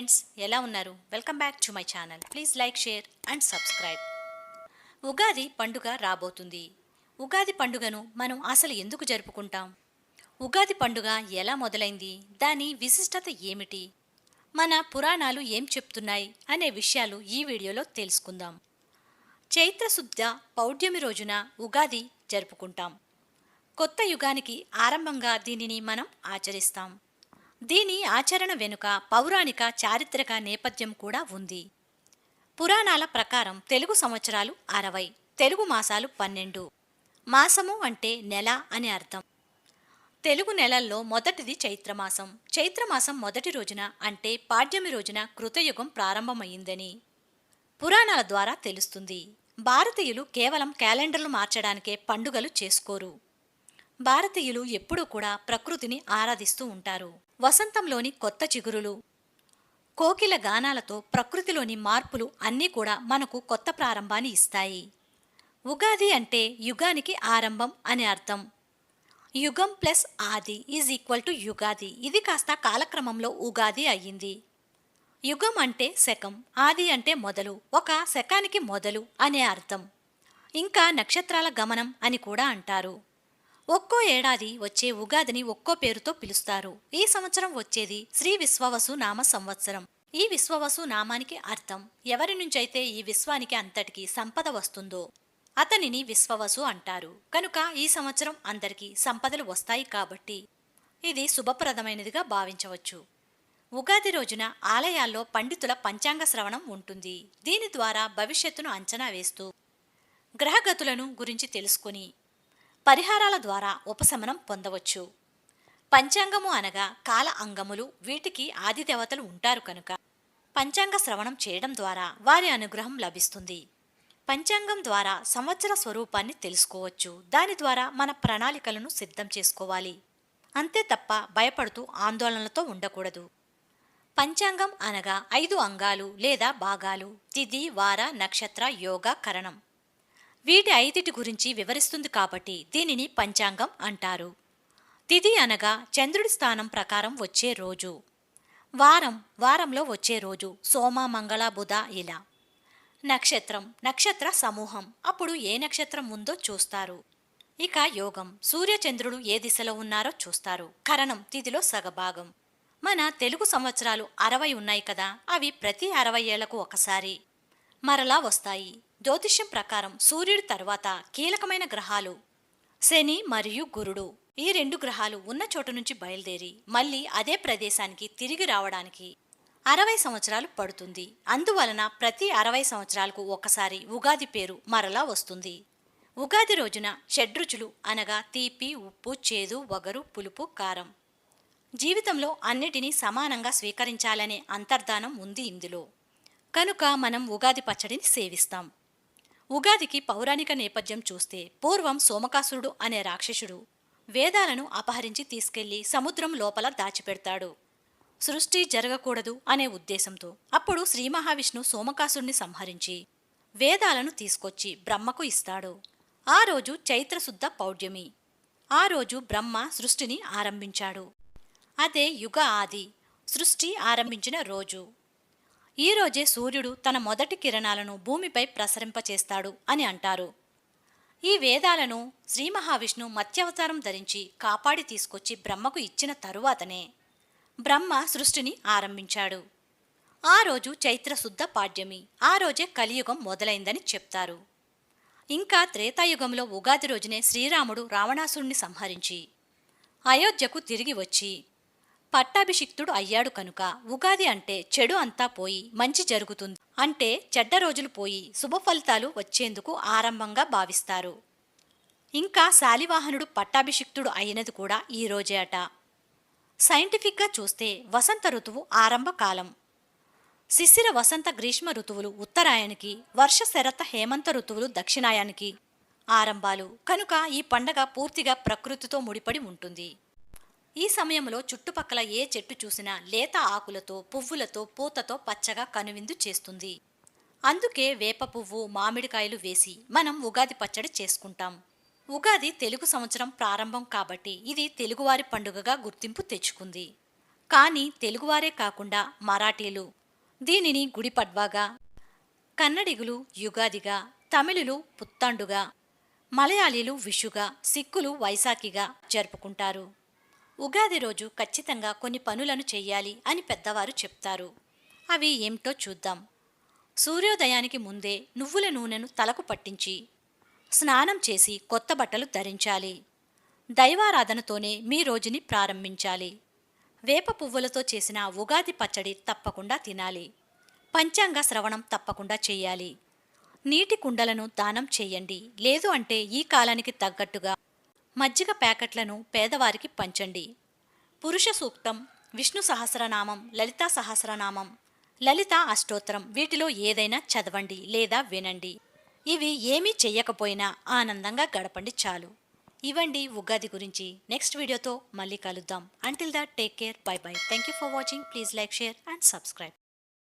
Friends, ఎలా ఉన్నారు? Welcome back to my channel. Please like, share and subscribe. Ugadi పండుగ రాబోతుంది. ఉగాది పండుగను మనం అసలు ఎందుకు జరుపుకుంటాం? ఉగాది పండుగ ఎలా మొదలైంది? దాని విశిష్టత ఏమిటి? మన పురాణాలు ఏం చెప్తున్నాయి అనే విషయాలు ఈ వీడియోలో తెలుసుకుందాం. చైత్రశుద్ధ పౌర్ణమి రోజున ఉగాది జరుపుకుంటాం. కొత్త యుగానికి ఆరంభంగా దీనిని మనం ఆచరిస్తాం. దీని ఆచరణ వెనుక పౌరాణిక చారిత్రక నేపథ్యం కూడా ఉంది. పురాణాల ప్రకారం తెలుగు సంవత్సరాలు 60, తెలుగు మాసాలు 12. మాసము అంటే నెల అని అర్థం. తెలుగు నెలల్లో మొదటిది చైత్రమాసం. చైత్రమాసం మొదటి రోజున అంటే పాడ్యమి రోజున కృతయుగం ప్రారంభమైందని పురాణాల ద్వారా తెలుస్తుంది. భారతీయులు కేవలం క్యాలెండర్లు మార్చడానికే పండుగలు చేసుకోరు. భారతీయులు ఎప్పుడూ కూడా ప్రకృతిని ఆరాధిస్తూ ఉంటారు. వసంతంలోని కొత్త చిగురులు, కోకిల గానాలతో ప్రకృతిలోని మార్పులు అన్నీ కూడా మనకు కొత్త ప్రారంభాన్ని ఇస్తాయి. ఉగాది అంటే యుగానికి ఆరంభం అని అర్థం. యుగం ప్లస్ ఆది ఈజ్ ఈక్వల్ టు యుగాది. ఇది కాస్త కాలక్రమంలో ఉగాది అయ్యింది. యుగం అంటే శకం, ఆది అంటే మొదలు, ఒక శకానికి మొదలు అనే అర్థం. ఇంకా నక్షత్రాల గమనం అని కూడా అంటారు. ఒక్కో ఏడాది వచ్చే ఉగాదిని ఒక్కో పేరుతో పిలుస్తారు. ఈ సంవత్సరం వచ్చేది శ్రీ విశ్వవసు నామ సంవత్సరం. ఈ విశ్వవసు నామానికి అర్థం ఎవరి నుంచైతే ఈ విశ్వానికి అంతటికి సంపద వస్తుందో అతనిని విశ్వవసు అంటారు. కనుక ఈ సంవత్సరం అందరికీ సంపదలు వస్తాయి కాబట్టి ఇది శుభప్రదమైనదిగా భావించవచ్చు. ఉగాది రోజున ఆలయాల్లో పండితుల పంచాంగ శ్రవణం ఉంటుంది. దీని ద్వారా భవిష్యత్తును అంచనా వేస్తూ గ్రహగతులను గురించి తెలుసుకుని పరిహారాల ద్వారా ఉపశమనం పొందవచ్చు. పంచాంగము అనగా కాల అంగములు. వీటికి ఆదిదేవతలు ఉంటారు కనుక పంచాంగ శ్రవణం చేయడం ద్వారా వారి అనుగ్రహం లభిస్తుంది. పంచాంగం ద్వారా సంవత్సర స్వరూపాన్ని తెలుసుకోవచ్చు. దాని ద్వారా మన ప్రణాళికలను సిద్ధం చేసుకోవాలి. అంతే తప్ప భయపడుతూ ఆందోళనలతో ఉండకూడదు. పంచాంగం అనగా 5 అంగాలు లేదా భాగాలు: తిథి, వార, నక్షత్ర, యోగ, కరణం. వీటి 5 గురించి వివరిస్తుంది కాబట్టి దీనిని పంచాంగం అంటారు. తిథి అనగా చంద్రుడి స్థానం ప్రకారం వచ్చే రోజు. వారం, వారంలో వచ్చే రోజు. సోమ, మంగళ, బుధ ఇలా. నక్షత్రం, నక్షత్ర సమూహం. అప్పుడు ఏ నక్షత్రం ఉందో చూస్తారు. ఇక యోగం, సూర్యచంద్రుడు ఏ దిశలో ఉన్నారో చూస్తారు. కరణం, తిథిలో సగభాగం. మన తెలుగు సంవత్సరాలు 60 ఉన్నాయి కదా, అవి ప్రతి 60 ఏళ్లకు ఒకసారి మరలా వస్తాయి. జ్యోతిష్యం ప్రకారం సూర్యుడి తర్వాత కీలకమైన గ్రహాలు శని మరియు గురుడు. ఈ 2 గ్రహాలు ఉన్న చోటు నుంచి బయలుదేరి మళ్ళీ అదే ప్రదేశానికి తిరిగి రావడానికి 60 సంవత్సరాలు పడుతుంది. అందువలన ప్రతి 60 సంవత్సరాలకు ఒకసారి ఉగాది పేరు మరలా వస్తుంది. ఉగాది రోజున షడ్రుచులు అనగా తీపి, ఉప్పు, చేదు, వగరు, పులుపు, కారం. జీవితంలో అన్నిటినీ సమానంగా స్వీకరించాలనే అంతర్ధానం ఉంది ఇందులో. కనుక మనం ఉగాది పచ్చడిని సేవిస్తాం. ఉగాదికి పౌరాణిక నేపథ్యం చూస్తే పూర్వం సోమకాసురుడు అనే రాక్షసుడు వేదాలను అపహరించి తీసుకెళ్లి సముద్రం లోపల దాచిపెడతాడు. సృష్టి జరగకూడదు అనే ఉద్దేశంతో అప్పుడు శ్రీ మహావిష్ణు సోమకాసురుని సంహరించి వేదాలను తీసుకొచ్చి బ్రహ్మకు ఇస్తాడు. ఆ రోజు చైత్రశుద్ధ పౌర్ణమి. ఆ రోజు బ్రహ్మ సృష్టిని ఆరంభించాడు. అదే యుగ ఆది, సృష్టి ఆరంభించిన రోజు. ఈ రోజే సూర్యుడు తన మొదటి కిరణాలను భూమిపై ప్రసరింపచేస్తాడు అని అంటారు. ఈ వేదాలను శ్రీ మహావిష్ణు మత్స్యావతారం ధరించి కాపాడి తీసుకొచ్చి బ్రహ్మకు ఇచ్చిన తరువాతనే బ్రహ్మ సృష్టిని ఆరంభించాడు. ఆ రోజు చైత్రశుద్ధ పాడ్యమి. ఆ రోజే కలియుగం మొదలైందని చెప్తారు. ఇంకా త్రేతాయుగంలో ఉగాది రోజునే శ్రీరాముడు రావణాసురుణ్ణి సంహరించి అయోధ్యకు తిరిగి వచ్చి పట్టాభిషిక్తుడు అయ్యాడు. కనుక ఉగాది అంటే చెడు అంతా పోయి మంచి జరుగుతుంది అంటే చెడ్డ రోజులు పోయి శుభ ఫలితాలు వచ్చేందుకు ఆరంభంగా భావిస్తారు. ఇంకా శాలివాహనుడు పట్టాభిషిక్తుడు అయినది కూడా ఈ రోజే అట. సైంటిఫిక్గా చూస్తే వసంత ఋతువు ఆరంభ కాలం. శిశిర, వసంత, గ్రీష్మ ఋతువులు ఉత్తరాయణానికి, వర్ష, శరత, హేమంత ఋతువులు దక్షిణాయనానికి ఆరంభాలు. కనుక ఈ పండగ పూర్తిగా ప్రకృతితో ముడిపడి ఉంటుంది. ఈ సమయంలో చుట్టుపక్కల ఏ చెట్టు చూసినా లేత ఆకులతో, పువ్వులతో, పూతతో పచ్చగా కనువిందు చేస్తుంది. అందుకే వేప పువ్వు, మామిడికాయలు వేసి మనం ఉగాది పచ్చడి చేసుకుంటాం. ఉగాది తెలుగు సంవత్సరం ప్రారంభం కాబట్టి ఇది తెలుగువారి పండుగగా గుర్తింపు తెచ్చుకుంది. కానీ తెలుగువారే కాకుండా మరాఠీలు దీనిని గుడి పడ్వాగా, కన్నడిగులు యుగాదిగా, తమిళులు పుత్తాండుగా, మలయాళీలు విషుగా, సిక్కులు వైశాఖిగా జరుపుకుంటారు. ఉగాది రోజు ఖచ్చితంగా కొన్ని పనులను చెయ్యాలి అని పెద్దవారు చెప్తారు. అవి ఏమిటో చూద్దాం. సూర్యోదయానికి ముందే నువ్వుల నూనెను తలకు పట్టించి స్నానం చేసి కొత్త బట్టలు ధరించాలి. దైవారాధనతోనే మీ రోజుని ప్రారంభించాలి. వేప పువ్వులతో చేసిన ఉగాది పచ్చడి తప్పకుండా తినాలి. పంచాంగ శ్రవణం తప్పకుండా చెయ్యాలి. నీటి కుండలను దానం చెయ్యండి. లేదు అంటే ఈ కాలానికి తగ్గట్టుగా మజ్జిగ ప్యాకెట్లను పేదవారికి పంచండి. పురుష సూక్తం, విష్ణు సహస్రనామం, లలితా సహస్రనామం, లలితా అష్టోత్తరం వీటిలో ఏదైనా చదవండి లేదా వినండి. ఇవి ఏమీ చెయ్యకపోయినా ఆనందంగా గడపండి చాలు. ఇవండి ఉగాది గురించి. నెక్స్ట్ వీడియోతో మళ్ళీ కలుద్దాం. Until that take care. By by. Thank you for watching. Please like, share and subscribe.